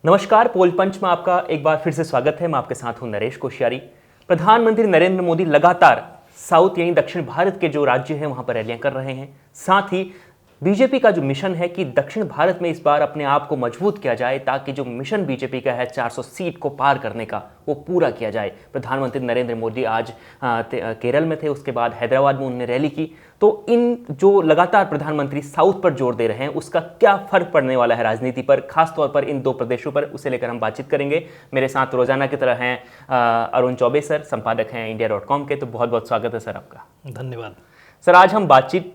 नमस्कार, पोल पंच में आपका एक बार फिर से स्वागत है। मैं आपके साथ हूं नरेश कोश्यारी। प्रधानमंत्री नरेंद्र मोदी लगातार साउथ यानी दक्षिण भारत के जो राज्य हैं वहां पर रैलियां कर रहे हैं। साथ ही बीजेपी का जो मिशन है कि दक्षिण भारत में इस बार अपने आप को मजबूत किया जाए, ताकि जो मिशन बीजेपी का है 400 सीट को पार करने का, वो पूरा किया जाए। प्रधानमंत्री नरेंद्र मोदी आज केरल में थे, उसके बाद हैदराबाद में उन्होंने रैली की। तो इन जो लगातार प्रधानमंत्री साउथ पर जोर दे रहे हैं, उसका क्या फर्क पड़ने वाला है राजनीति पर, खासतौर पर इन दो प्रदेशों पर, उसे लेकर हम बातचीत करेंगे। मेरे साथ रोजाना की तरह हैं अरुण चौबे सर, संपादक हैं India.com के। तो बहुत बहुत स्वागत है सर आपका। धन्यवाद सर। आज हम बातचीत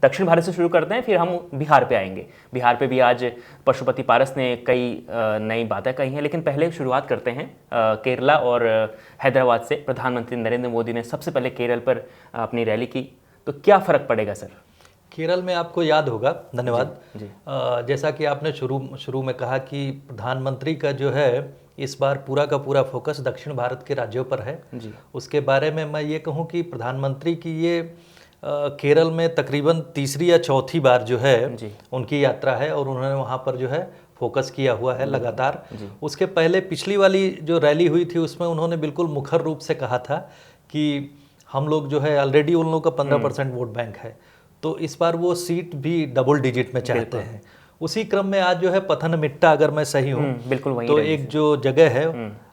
दक्षिण भारत से शुरू करते हैं, फिर हम बिहार पे आएंगे। बिहार पे भी आज पशुपति पारस ने कई नई बातें कही हैं, लेकिन पहले शुरुआत करते हैं केरला और हैदराबाद से। प्रधानमंत्री नरेंद्र मोदी ने सबसे पहले केरल पर अपनी रैली की, तो क्या फ़र्क पड़ेगा सर? केरल में आपको याद होगा, धन्यवाद जी। जैसा कि आपने शुरू में कहा कि प्रधानमंत्री का जो है इस बार पूरा का पूरा फोकस दक्षिण भारत के राज्यों पर है जी। उसके बारे में मैं ये कहूँ कि प्रधानमंत्री की ये केरल में तकरीबन तीसरी या चौथी बार जो है उनकी यात्रा है, और उन्होंने वहाँ पर जो है फोकस किया हुआ है लगातार। उसके पहले पिछली वाली जो रैली हुई थी उसमें उन्होंने बिल्कुल मुखर रूप से कहा था कि हम लोग जो है ऑलरेडी उन लोगों का 15% वोट बैंक है, तो इस बार वो सीट भी डबल डिजिट में चाहते हैं। उसी क्रम में आज जो है पथनमथिट्टा, अगर मैं सही हूँ बिल्कुल वही, तो एक जो जगह है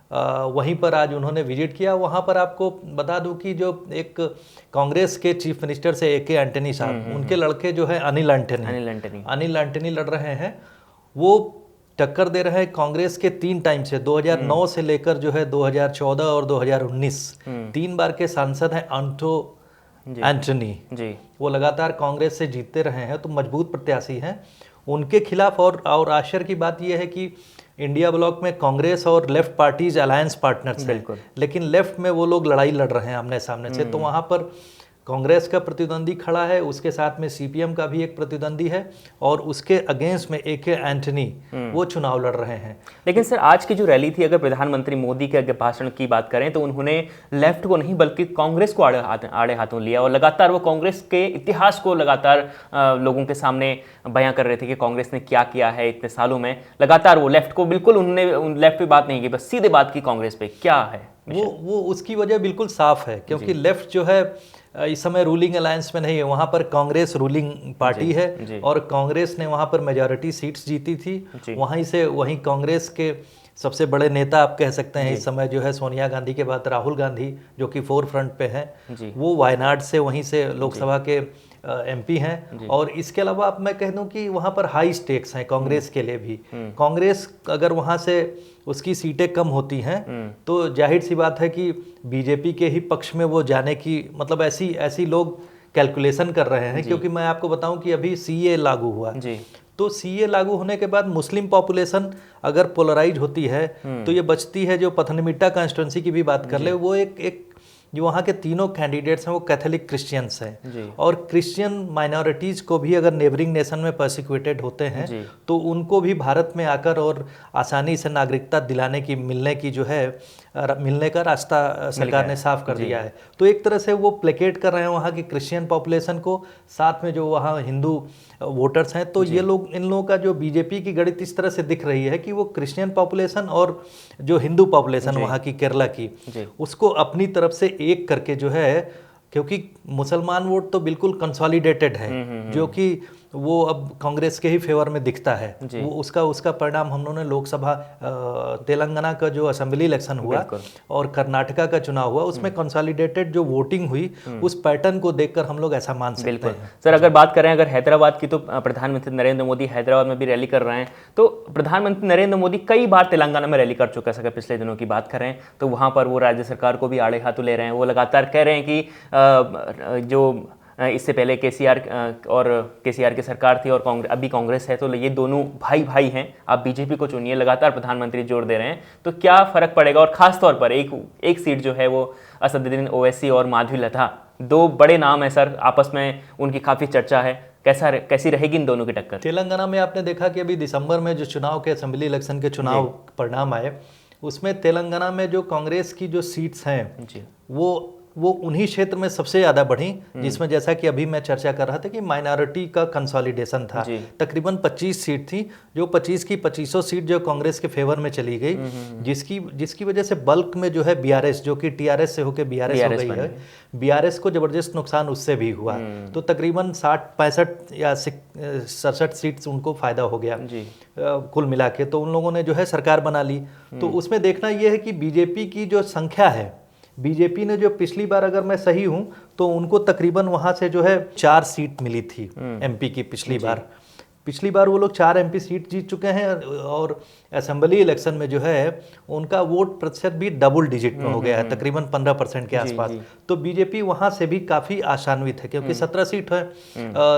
वहीं पर आज उन्होंने विजिट किया। वहाँ पर आपको बता दूं कि जो एक कांग्रेस के चीफ मिनिस्टर से AK एंटनी साहब, उनके लड़के जो है अनिल एंटनी लड़ रहे हैं। वो टक्कर दे रहे हैं कांग्रेस के 3 टाइम से, 2009 से लेकर जो है 2014 और 2019 3 बार के सांसद हैं आंटो एंटनी जी। वो लगातार कांग्रेस से जीतते रहे हैं, तो मजबूत प्रत्याशी हैं उनके खिलाफ। और आश्चर्य की बात यह है कि इंडिया ब्लॉक में कांग्रेस और लेफ्ट पार्टीज अलायंस पार्टनर्स हैं, लेकिन लेफ्ट में वो लोग लड़ाई लड़ रहे हैं आमने सामने से। तो वहाँ पर कांग्रेस का प्रतिद्वंदी खड़ा है, उसके साथ में CPM का भी एक प्रतिद्वंदी है, और उसके अगेंस्ट में AK एंटनी वो चुनाव लड़ रहे हैं। लेकिन सर आज की जो रैली थी, अगर प्रधानमंत्री मोदी के भाषण की बात करें तो उन्होंने लेफ्ट को नहीं बल्कि कांग्रेस को आड़े हाथों लिया, और लगातार वो कांग्रेस के इतिहास को लगातार लोगों के सामने बयां कर रहे थे कि कांग्रेस ने क्या किया है इतने सालों में। लगातार वो लेफ्ट को बिल्कुल उन्होंने लेफ्ट पे बात नहीं की, बस सीधे बात की कांग्रेस पे। क्या है वो उसकी वजह बिल्कुल साफ है, क्योंकि लेफ्ट जो है इस समय रूलिंग अलायंस में नहीं है। वहाँ पर कांग्रेस रूलिंग पार्टी है, और कांग्रेस ने वहाँ पर मेजॉरिटी सीट्स जीती थी। वहीं कांग्रेस के सबसे बड़े नेता आप कह सकते हैं इस समय जो है सोनिया गांधी के बाद राहुल गांधी, जो कि फोर फ्रंट पे हैं। वो वायनाड से, वहीं से लोकसभा के MP हैं। और इसके अलावा अब मैं कह दूं कि वहाँ पर हाई स्टेक्स हैं कांग्रेस के लिए भी। कांग्रेस अगर वहाँ से उसकी सीटें कम होती हैं तो जाहिर सी बात है कि बीजेपी के ही पक्ष में वो जाने की, मतलब ऐसी लोग कैलकुलेशन कर रहे हैं। क्योंकि मैं आपको बताऊं कि अभी CA लागू हुआ, तो CA लागू होने के बाद मुस्लिम पॉपुलेशन अगर पोलराइज होती है तो ये बचती है। जो पथनमथिट्टा कॉन्स्टिट्यूंसी की भी बात कर ले, वो एक जो वहाँ के तीनों कैंडिडेट्स हैं वो कैथोलिक क्रिश्चियंस हैं, और क्रिश्चियन माइनॉरिटीज़ को भी अगर नेबरिंग नेशन में परसिक्यूटेड होते हैं तो उनको भी भारत में आकर और आसानी से नागरिकता दिलाने की, मिलने का रास्ता सरकार ने साफ कर दिया है। तो एक तरह से वो प्लेकेट कर रहे हैं वहाँ की क्रिश्चियन पॉपुलेशन को, साथ में जो वहाँ हिंदू वोटर्स हैं। तो ये लोग, इन लोगों का जो बीजेपी की गणित इस तरह से दिख रही है कि वो क्रिश्चियन पॉपुलेशन और जो हिंदू पॉपुलेशन वहाँ की केरला की, उसको अपनी तरफ से एक करके जो है, क्योंकि मुसलमान वोट तो बिल्कुल कंसोलिडेटेड है, जो कि वो अब कांग्रेस के ही फेवर में दिखता है। वो उसका परिणाम हम लोगों ने लोकसभा, तेलंगाना का जो असेंबली इलेक्शन हुआ और कर्नाटका का चुनाव हुआ, उसमें कंसोलिडेटेड जो वोटिंग हुई, उस पैटर्न को देखकर हम लोग ऐसा मान सकते हैं। सर अगर बात करें अगर हैदराबाद की, तो प्रधानमंत्री नरेंद्र मोदी हैदराबाद में भी रैली कर रहे हैं। तो प्रधानमंत्री नरेंद्र मोदी कई बार तेलंगाना में रैली कर चुका है। पिछले दिनों की बात करें तो वहाँ पर वो राज्य सरकार को भी आड़े हाथों ले रहे हैं। वो लगातार कह रहे हैं कि जो इससे पहले KCR की सरकार थी और अभी कांग्रेस है, तो ये दोनों भाई हैं, आप बीजेपी को चुनिए। लगातार प्रधानमंत्री जोर दे रहे हैं। तो क्या फर्क पड़ेगा? और खास तौर पर एक सीट जो है वो असदुद्दीन ओवैसी और माधवी लता, 2 बड़े नाम है सर, आपस में उनकी काफ़ी चर्चा है। कैसी रहेगी इन दोनों की टक्कर? तेलंगाना में आपने देखा कि अभी दिसंबर में जो चुनाव के, असेंबली इलेक्शन के चुनाव परिणाम आए, उसमें तेलंगाना में जो कांग्रेस की जो सीट्स हैं वो वो उन्हीं क्षेत्र में सबसे ज़्यादा बढ़ी जिसमें जैसा कि अभी मैं चर्चा कर रहा था कि माइनॉरिटी का कंसोलिडेशन था। तकरीबन 25 सीट थी, जो 25 की 25 सीट जो कांग्रेस के फेवर में चली गई, जिसकी वजह से बल्क में जो है बीआरएस, जो कि टीआरएस से होकर बीआरएस हो गई है, बीआरएस को जबरदस्त नुकसान उससे भी हुआ। तो तकरीबन 65 या 67 सीट उनको फायदा हो गया कुल मिला के। तो उन लोगों ने जो है सरकार बना ली। तो उसमें देखना यह है कि बीजेपी की जो संख्या है, बीजेपी ने जो पिछली बार, अगर मैं सही हूं तो उनको तकरीबन वहां से जो है 4 सीट मिली थी एमपी की पिछली बार वो लोग 4 एमपी सीट जीत चुके हैं और असेंबली इलेक्शन में जो है उनका वोट प्रतिशत भी डबल डिजिट में हो गया है, तकरीबन 15% के आसपास। तो बीजेपी वहां से भी काफी आशान्वित है क्योंकि 17 सीट है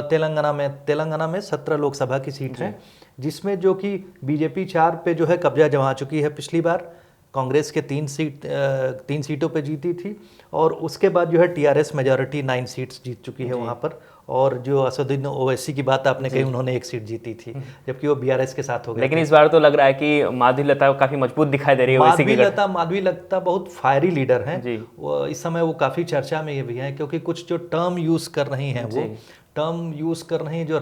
तेलंगाना में 17 लोकसभा की सीट है, जिसमें जो कि बीजेपी 4 पे जो है कब्जा जमा चुकी है। पिछली बार कांग्रेस के 3 सीटों पे जीती थी और उसके बाद जो है टीआरएस मेजॉरिटी 9 सीट्स जीत चुकी है वहाँ पर। और जो असदुद्दीन ओवैसी की बात आपने कही, उन्होंने 1 सीट जीती थी जबकि वो बीआरएस के साथ हो गए। लेकिन इस बार तो लग रहा है कि माधवी लता काफी मजबूत दिखाई दे रही है। माधवी लता बहुत फायरी लीडर हैं। इस समय वो काफी चर्चा में ये भी हैं क्योंकि कुछ जो टर्म यूज कर रही हैं, वो टर्म यूज कर रही हैं जो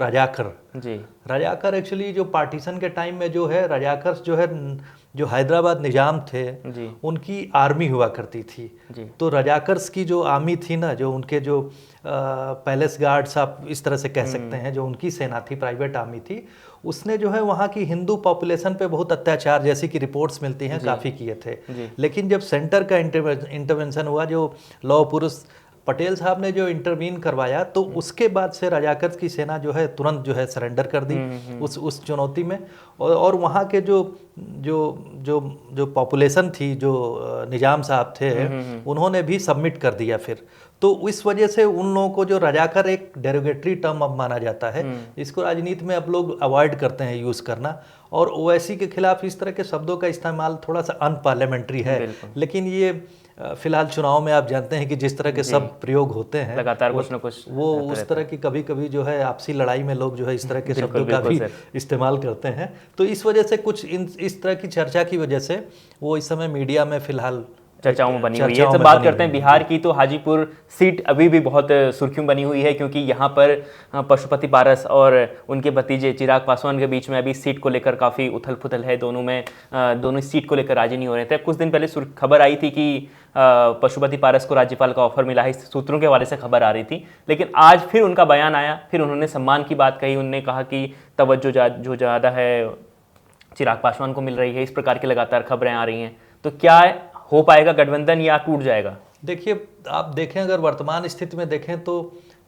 रजाकर एक्चुअली जो पार्टीशन के टाइम में जो है रजाकर जो है, जो हैदराबाद निजाम थे उनकी आर्मी हुआ करती थी। तो रजाकर्स की जो आर्मी थी ना, जो उनके जो पैलेस गार्ड्स आप इस तरह से कह सकते हैं, जो उनकी सेना थी, प्राइवेट आर्मी थी, उसने जो है वहाँ की हिंदू पॉपुलेशन पे बहुत अत्याचार जैसी की रिपोर्ट्स मिलती हैं काफ़ी किए थे। लेकिन जब सेंटर का इंटरवेंशन हुआ, जो लौह पुरुष पटेल साहब ने जो इंटरवीन करवाया, तो उसके बाद से रजाकर की सेना जो है तुरंत जो है सरेंडर कर दी उस चुनौती में। और वहाँ के जो पॉपुलेशन थी, जो निजाम साहब थे, उन्होंने भी सबमिट कर दिया फिर। तो इस वजह से उन लोगों को जो रजाकर एक डेरोगेटरी टर्म अब माना जाता है, इसको राजनीति में अब लोग अवॉइड करते हैं यूज़ करना। और ओवैसी के खिलाफ इस तरह के शब्दों का इस्तेमाल थोड़ा सा अनपार्लियामेंट्री है। लेकिन ये फिलहाल चुनाव में आप जानते हैं कि जिस तरह के सब प्रयोग होते हैं, लगातार कुछ न कुछ वो उस तरह की कभी कभी जो है आपसी लड़ाई में लोग जो है इस तरह के शब्दों का भी इस्तेमाल करते हैं। तो इस वजह से कुछ इस तरह की चर्चा की वजह से वो इस समय मीडिया में फिलहाल चर्चाओं में बनी हुई है। जब बात करते हैं बिहार की, तो हाजीपुर सीट अभी भी बहुत सुर्खियों बनी हुई है क्योंकि यहाँ पर पशुपति पारस और उनके भतीजे चिराग पासवान के बीच में अभी सीट को लेकर काफ़ी उथल पुथल है। दोनों इस सीट को लेकर राजी नहीं हो रहे थे। कुछ दिन पहले खबर आई थी कि पशुपति पारस को राज्यपाल का ऑफर मिला है, सूत्रों के हवाले से खबर आ रही थी। लेकिन आज फिर उनका बयान आया, फिर उन्होंने सम्मान की बात कही। उन्होंने कहा कि तवज्जो जो ज़्यादा है चिराग पासवान को मिल रही है। इस प्रकार की लगातार खबरें आ रही हैं। तो क्या हो पाएगा गठबंधन या टूट जाएगा? देखिए, आप देखें, अगर वर्तमान स्थिति में देखें तो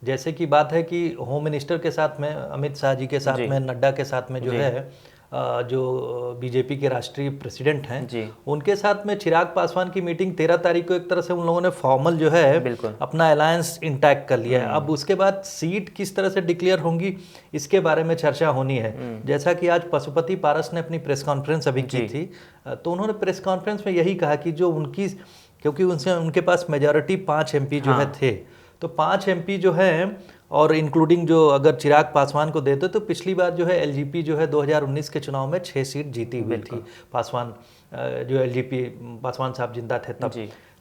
जैसे कि बात है कि होम मिनिस्टर के साथ में, अमित शाह जी के साथ में, नड्डा के साथ में जो है जो बीजेपी के राष्ट्रीय प्रेसिडेंट हैं, उनके साथ में चिराग पासवान की मीटिंग 13 तारीख को एक तरह से उन लोगों ने फॉर्मल जो है अपना अलायंस इंटैक्ट कर लिया है। अब उसके बाद सीट किस तरह से डिक्लेयर होंगी, इसके बारे में चर्चा होनी है। जैसा कि आज पशुपति पारस ने अपनी प्रेस कॉन्फ्रेंस अभी की थी, तो उन्होंने प्रेस कॉन्फ्रेंस में यही कहा कि जो क्योंकि उनके पास मेजॉरिटी 5 एमपी जो है थे, तो 5 एमपी जो है, और इंक्लूडिंग जो अगर चिराग पासवान को देते तो पिछली बार जो है एलजीपी जो है 2019 के चुनाव में 6 सीट जीती हुई थी। पासवान जो एलजीपी पासवान साहब जिंदा थे तब,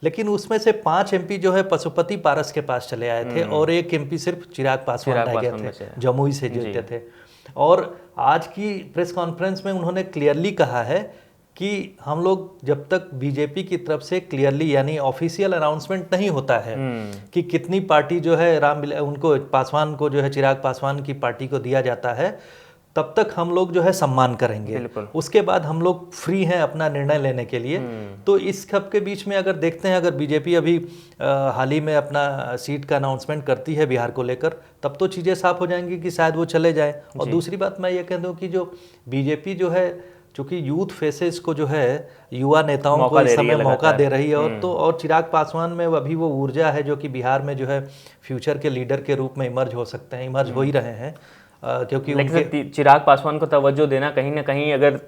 लेकिन उसमें से 5 एमपी जो है पशुपति पारस के पास चले आए थे और 1 एमपी सिर्फ चिराग पासवान रह गए थे, जमुई से जीते थे। और आज की प्रेस कॉन्फ्रेंस में उन्होंने क्लियरली कहा है कि हम लोग जब तक बीजेपी की तरफ से क्लियरली यानी ऑफिशियल अनाउंसमेंट नहीं होता है कि कितनी पार्टी जो है उनको पासवान को जो है चिराग पासवान की पार्टी को दिया जाता है, तब तक हम लोग जो है सम्मान करेंगे। उसके बाद हम लोग फ्री हैं अपना निर्णय लेने के लिए। तो इस सब के बीच में अगर देखते हैं, अगर बीजेपी अभी हाल ही में अपना सीट का अनाउंसमेंट करती है बिहार को लेकर, तब तो चीज़ें साफ हो जाएंगी कि शायद वो चले जाएं। और दूसरी बात मैं ये कह दूँ कि जो बीजेपी जो है, चूंकि यूथ फेसेस को जो है युवा नेताओं को इस समय मौका दे रही है, और चिराग पासवान में अभी वो ऊर्जा है जो कि बिहार में जो है फ्यूचर के लीडर के रूप में इमर्ज हो सकते हैं, इमर्ज हो ही रहे हैं। क्योंकि चिराग पासवान को तवज्जो देना कहीं ना कहीं, अगर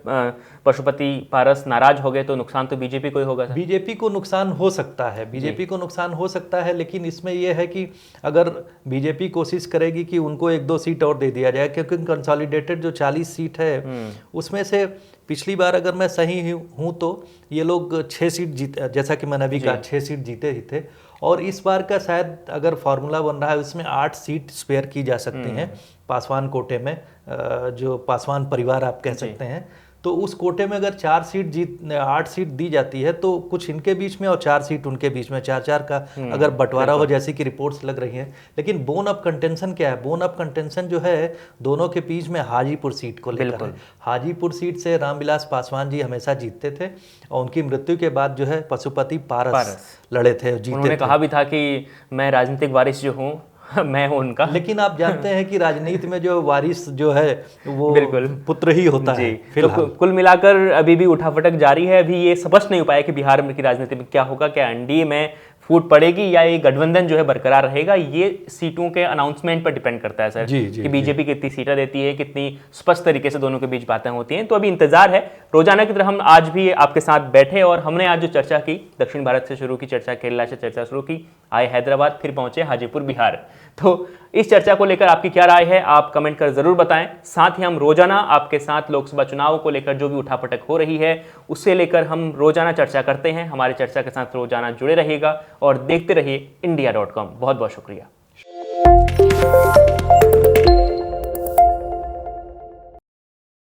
पशुपति पारस नाराज हो गए तो नुकसान तो बीजेपी को ही होगा। बीजेपी को नुकसान हो सकता है, बीजेपी को नुकसान हो सकता है, लेकिन इसमें यह है कि अगर बीजेपी कोशिश करेगी कि उनको 1-2 सीट और दे दिया जाए, क्योंकि कंसोलिडेटेड जो 40 सीट है उसमें से पिछली बार अगर मैं सही हूँ तो ये लोग 6 सीट जीत, जैसा कि मैंने अभी कहा 6 सीट जीते ही थे, और इस बार का शायद अगर फॉर्मूला बन रहा है उसमें 8 सीट स्पेयर की जा सकती हैं पासवान कोटे में, जो पासवान परिवार आप कह सकते हैं। तो उस कोटे में अगर 8 सीट दी जाती है तो कुछ इनके बीच में और 4 सीट उनके बीच में, 4-4 का अगर बंटवारा हो जैसी कि रिपोर्ट्स लग रही हैं। लेकिन बोन ऑफ कंटेंशन क्या है? बोन ऑफ कंटेंशन जो है दोनों के बीच में हाजीपुर सीट को लेकर है। हाजीपुर सीट से रामविलास पासवान जी हमेशा जीतते थे और उनकी मृत्यु के बाद जो है पशुपति पारस लड़े थे, जीते थे। उन्होंने कहा भी था कि मैं राजनीतिक वारिस जो हूँ मैं हूं उनका। लेकिन आप जानते हैं कि राजनीति में जो वारिस जो है वो बिल्कुल पुत्र ही होता है। तो कुल मिलाकर अभी भी उठापटक जारी है। अभी ये स्पष्ट नहीं हो पाया कि बिहार में की राजनीति में क्या होगा, क्या एनडीए में फूट पड़ेगी या ये गठबंधन जो है बरकरार रहेगा। ये सीटों के अनाउंसमेंट पर डिपेंड करता है सर, कि बीजेपी कितनी सीटें देती है, कितनी स्पष्ट तरीके से दोनों के बीच बातें होती हैं। तो अभी इंतजार है। रोजाना की तरह हम आज भी आपके साथ बैठे और हमने आज जो चर्चा की, दक्षिण भारत से शुरू की चर्चा, केरला से चर्चा शुरू की, आए हैदराबाद, फिर पहुंचे हाजीपुर बिहार। तो इस चर्चा को लेकर आपकी क्या राय है आप कमेंट कर जरूर बताएं। साथ ही हम रोजाना आपके साथ लोकसभा चुनाव को लेकर जो भी उठापटक हो रही है उससे लेकर हम रोजाना चर्चा करते हैं। हमारी चर्चा के साथ रोजाना जुड़े रहिएगा और देखते रहिए India.com। बहुत बहुत शुक्रिया।